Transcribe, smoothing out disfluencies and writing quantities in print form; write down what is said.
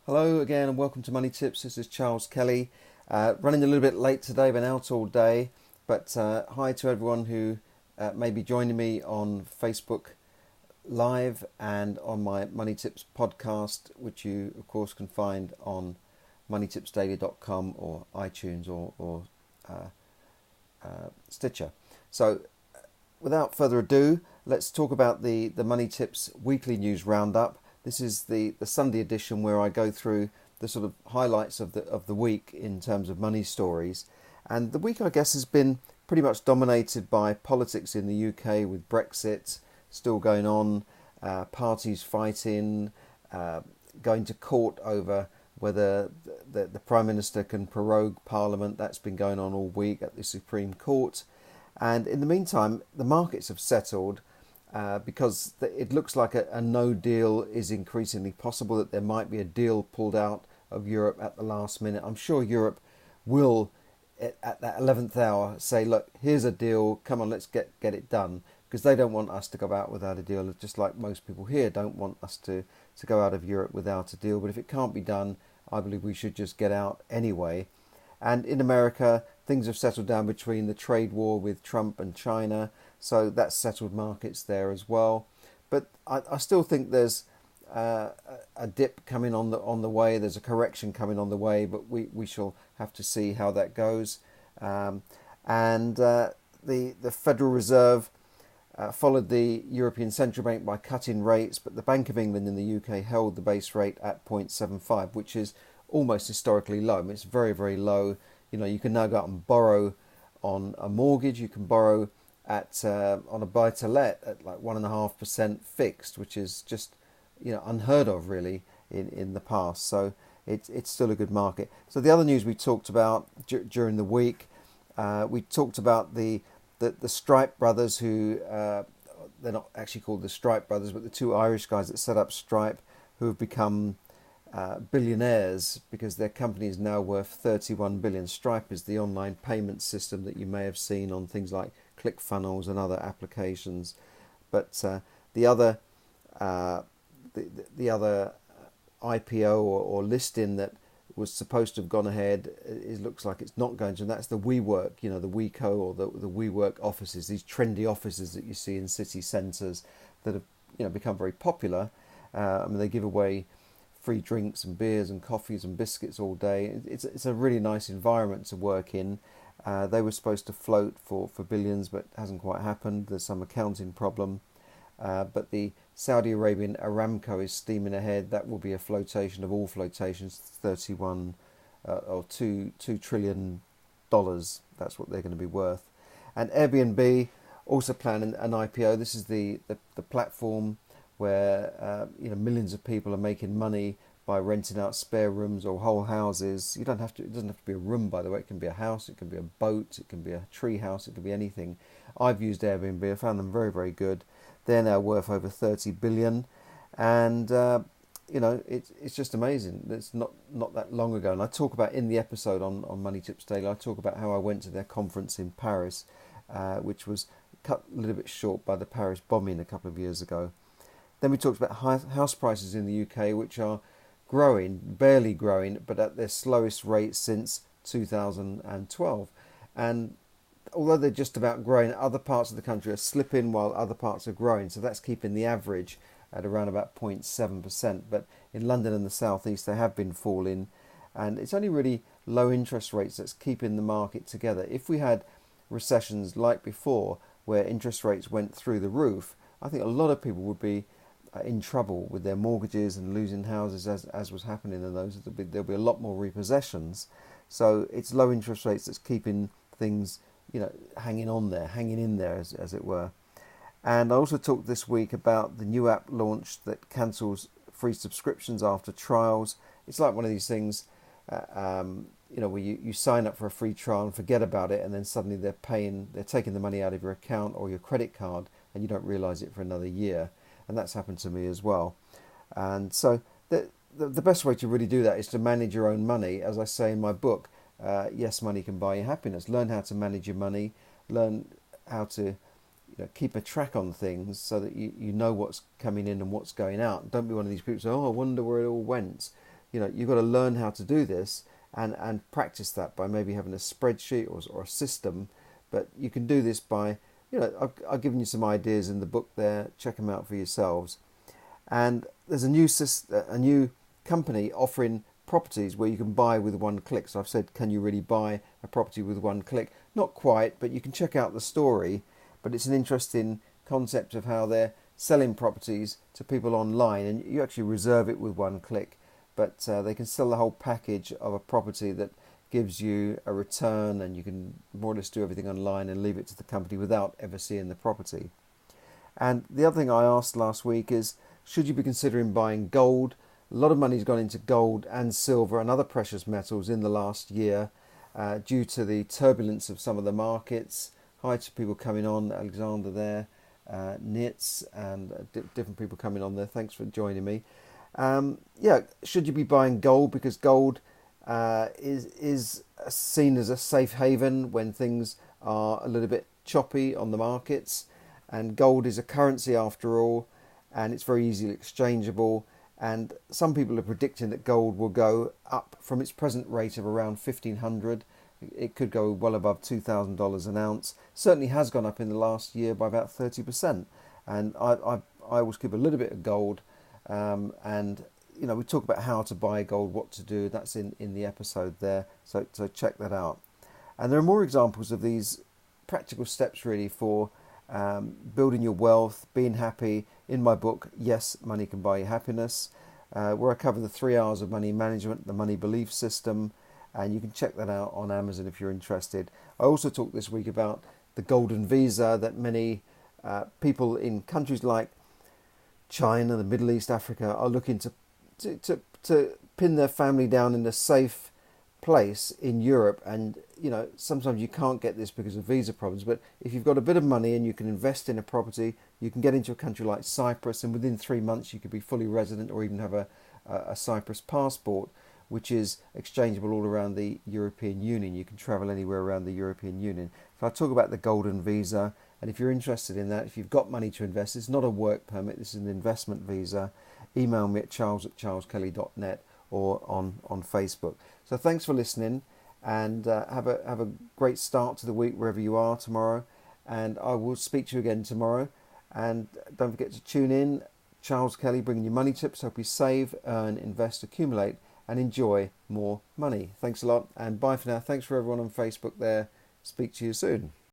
Hello again and welcome to Money Tips. This is Charles Kelly. Running a little bit late today, been out all day, but hi to everyone who may be joining me on Facebook Live and on my Money Tips podcast, which you of course can find on moneytipsdaily.com or iTunes or Stitcher. So without further ado, let's talk about the Money Tips weekly news roundup. This is the Sunday edition where I go through the sort of highlights of the week in terms of money stories. And the week, I guess, has been pretty much dominated by politics in the UK, with Brexit still going on, parties fighting, going to court over whether the Prime Minister can prorogue Parliament. That's been going on all week at the Supreme Court. And in the meantime, the markets have settled because it looks like a no deal is increasingly possible, that there might be a deal pulled out of Europe at the last minute. I'm sure Europe will, at that 11th hour, say, look, here's a deal, come on, let's get it done, because they don't want us to go out without a deal, just like most people here don't want us to go out of Europe without a deal. But if it can't be done, I believe we should just get out anyway. And in America, things have settled down between the trade war with Trump and China, so that's settled markets there as well. But I still think there's a dip coming on the way. There's a correction coming on the way, but we shall have to see how that goes. The Federal Reserve followed the European Central Bank by cutting rates, but the Bank of England in the UK held the base rate at 0.75, which is almost historically low. I mean, it's very, very low. You know, you can now go out and borrow on a mortgage. You can borrow at on a buy-to-let at like 1.5% fixed, which is just, unheard of really in the past. So it's still a good market. So the other news we talked about during the week, we talked about the Stripe brothers, who they're not actually called the Stripe brothers, but the two Irish guys that set up Stripe, who have become billionaires because their company is now worth 31 billion. Stripe is the online payment system that you may have seen on things like ClickFunnels and other applications. But the other IPO or listing that was supposed to have gone ahead, it looks like it's not going to, and that's the WeWork, the WeCo or the WeWork offices, these trendy offices that you see in city centres that have become very popular. They give away free drinks and beers and coffees and biscuits all day. It's a really nice environment to work in. They were supposed to float for billions, but it hasn't quite happened. There's some accounting problem. But the Saudi Arabian Aramco is steaming ahead. That will be a flotation of all flotations, 31 or $2 trillion. That's what they're going to be worth. And Airbnb also planning an IPO. This is the platform where millions of people are making money by renting out spare rooms or whole houses. It doesn't have to be a room, by the way. It can be a house, it can be a boat, it can be a tree house, it can be anything. I've used Airbnb. I found them very, very good. They're now worth over 30 billion, and it's just amazing. It's not that long ago, and I talk about in the episode on Money Tips Daily. I talk about how I went to their conference in Paris, which was cut a little bit short by the Paris bombing a couple of years ago. Then we talked about house prices in the UK, which are growing, barely growing, but at their slowest rate since 2012. And although they're just about growing, other parts of the country are slipping while other parts are growing. So that's keeping the average at around about 0.7%. But in London and the South East, they have been falling. And it's only really low interest rates that's keeping the market together. If we had recessions like before, where interest rates went through the roof, I think a lot of people would be in trouble with their mortgages and losing houses, as was happening in those. There'll be a lot more repossessions. So it's low interest rates that's keeping things, hanging in there, as it were. And I also talked this week about the new app launch that cancels free subscriptions after trials. It's like one of these things, where you sign up for a free trial and forget about it, and then suddenly they're taking the money out of your account or your credit card, and you don't realise it for another year. And that's happened to me as well. And so the best way to really do that is to manage your own money. As I say in my book, Yes, Money Can Buy You Happiness. Learn how to manage your money. Learn how to keep a track on things so that you know what's coming in and what's going out. Don't be one of these people who say, oh, I wonder where it all went. you've got to learn how to do this and practice that by maybe having a spreadsheet or a system. But you can do this by, I've given you some ideas in the book there. Check them out for yourselves. And there's a new company offering properties where you can buy with one click. So I've said, can you really buy a property with one click? Not quite, but you can check out the story. But it's an interesting concept of how they're selling properties to people online, and you actually reserve it with one click. But they can sell the whole package of a property that gives you a return, and you can more or less do everything online and leave it to the company without ever seeing the property. And the other thing I asked last week is, should you be considering buying gold? A lot of money's gone into gold and silver and other precious metals in the last year due to the turbulence of some of the markets. Hi to people coming on, Alexander there, Nitz, and different people coming on there. Thanks for joining me. Should you be buying gold? Because gold is seen as a safe haven when things are a little bit choppy on the markets. And gold is a currency after all, and it's very easily exchangeable. And some people are predicting that gold will go up from its present rate of around 1,500. It could go well above $2,000 an ounce. Certainly has gone up in the last year by about 30%. And I always keep a little bit of gold. And we talk about how to buy gold, what to do. That's in the episode there. So check that out. And there are more examples of these practical steps really for building your wealth, being happy. In my book, Yes, Money Can Buy You Happiness, where I cover the 3 R's of money management, the money belief system, and you can check that out on Amazon if you're interested. I also talked this week about the golden visa that many people in countries like China, the Middle East, Africa are looking to pin their family down in a safe place in Europe. And sometimes you can't get this because of visa problems, but if you've got a bit of money and you can invest in a property, you can get into a country like Cyprus, and within 3 months you could be fully resident or even have a Cyprus passport, which is exchangeable all around the European Union. You can travel anywhere around the European Union. So I talk about the golden visa, and if you're interested in that, if you've got money to invest, it's not a work permit, this is an investment visa. Email me at charles@charleskelly.net or on Facebook. So thanks for listening, and have a great start to the week wherever you are tomorrow, and I will speak to you again tomorrow. And don't forget to tune in. Charles Kelly bringing you money tips, help you save, earn, invest, accumulate and enjoy more money. Thanks a lot, and bye for now. Thanks for everyone on Facebook there. Speak to you soon.